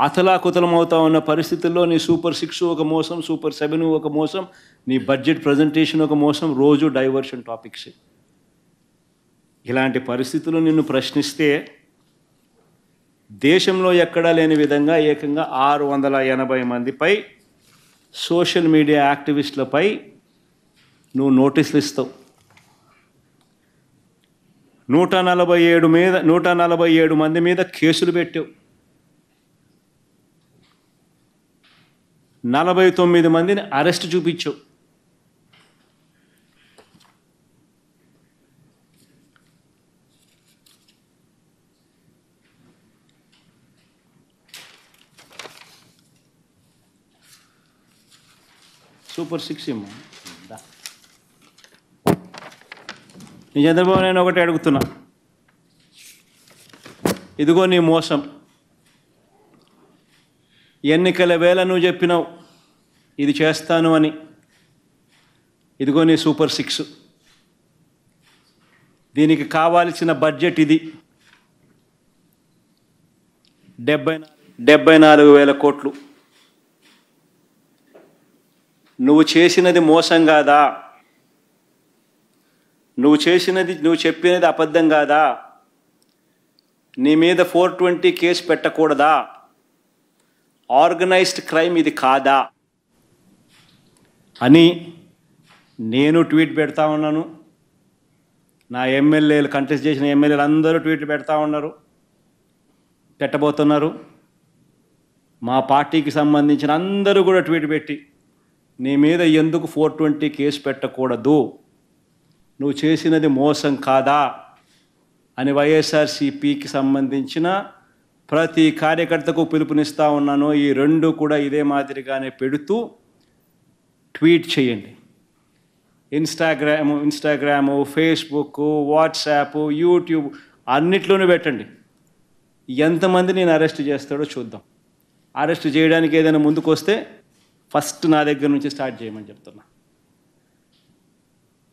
అతలాకుతలమవుతా ఉన్న పరిస్థితుల్లో నీ సూపర్ 6 ఒక మోసం, సూపర్ 7 ఒక మోసం, నీ బడ్జెట్ ప్రజెంటేషన్ ఒక మోసం, రోజు డైవర్షన్ టాపిక్స్. ఇలాంటి పరిస్థితులు నిన్ను ప్రశ్నిస్తే దేశంలో ఎక్కడా లేని విధంగా ఏకంగా 680 మందిపై సోషల్ మీడియా యాక్టివిస్టులపై నువ్వు నోటీసులు ఇస్తావు. 147 మంది మీద కేసులు పెట్టావు. 49 మందిని అరెస్ట్ చూపించావు. సూపర్ 6 ఏమో. నీ చంద్రబాబు నేను ఒకటి అడుగుతున్నా, ఇదిగో నీ మోసం. ఎన్నికల వేళ నువ్వు చెప్పినావు ఇది చేస్తాను అని. ఇదిగో నీ సూపర్ 6. దీనికి కావాల్సిన బడ్జెట్ ఇది 74,000 కోట్లు. నువ్వు చేసినది మోసం కాదా? నువ్వు చెప్పినది అబద్ధం కాదా? నీ మీద 420 కేసు పెట్టకూడదా? ఆర్గనైజ్డ్ క్రైమ్ ఇది కాదా అని నేను ట్వీట్ పెడతా ఉన్నాను. నా ఎమ్మెల్యేలు, కంటెస్ట్ చేసిన ఎమ్మెల్యేలు అందరూ ట్వీట్లు పెడతా ఉన్నారు, పెట్టబోతున్నారు. మా పార్టీకి సంబంధించిన అందరూ కూడా ట్వీట్ పెట్టి నీ మీద ఎందుకు 420 కేసు పెట్టకూడదు, నువ్వు చేసినది మోసం కాదా అని వైఎస్ఆర్సీపీకి సంబంధించిన ప్రతి కార్యకర్తకు పిలుపునిస్తూ ఉన్నాను. ఈ రెండు కూడా ఇదే మాదిరిగానే పెడుతూ ట్వీట్ చేయండి. ఇన్స్టాగ్రాము, ఫేస్బుక్, వాట్సాప్, యూట్యూబ్ అన్నిట్లోనూ పెట్టండి. ఎంతమంది నేను అరెస్ట్ చేస్తాడో చూద్దాం. అరెస్ట్ చేయడానికి ఏదైనా ముందుకు వస్తే ఫస్ట్ నా దగ్గర నుంచి స్టార్ట్ చేయమని చెప్తున్నా.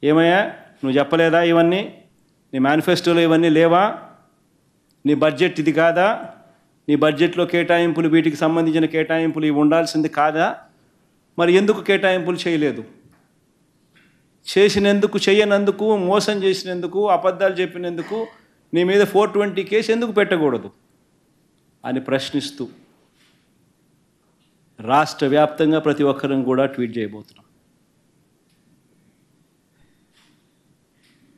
ఏమయ్యా నువ్వు చెప్పలేదా ఇవన్నీ? నీ మేనిఫెస్టోలో ఇవన్నీ లేవా? నీ బడ్జెట్ ఇది కాదా? నీ బడ్జెట్లో కేటాయింపులు, వీటికి సంబంధించిన కేటాయింపులు ఇవి ఉండాల్సింది కాదా? మరి ఎందుకు కేటాయింపులు చేయలేదు? చేసినందుకు, చేయనందుకు, మోసం చేసినందుకు, అబద్ధాలు చెప్పినందుకు నీ మీద 420 కేసు ఎందుకు పెట్టకూడదు అని ప్రశ్నిస్తూ రాష్ట్ర వ్యాప్తంగా ప్రతి ఒక్కరిని కూడా ట్వీట్ చేయబోతున్నాం.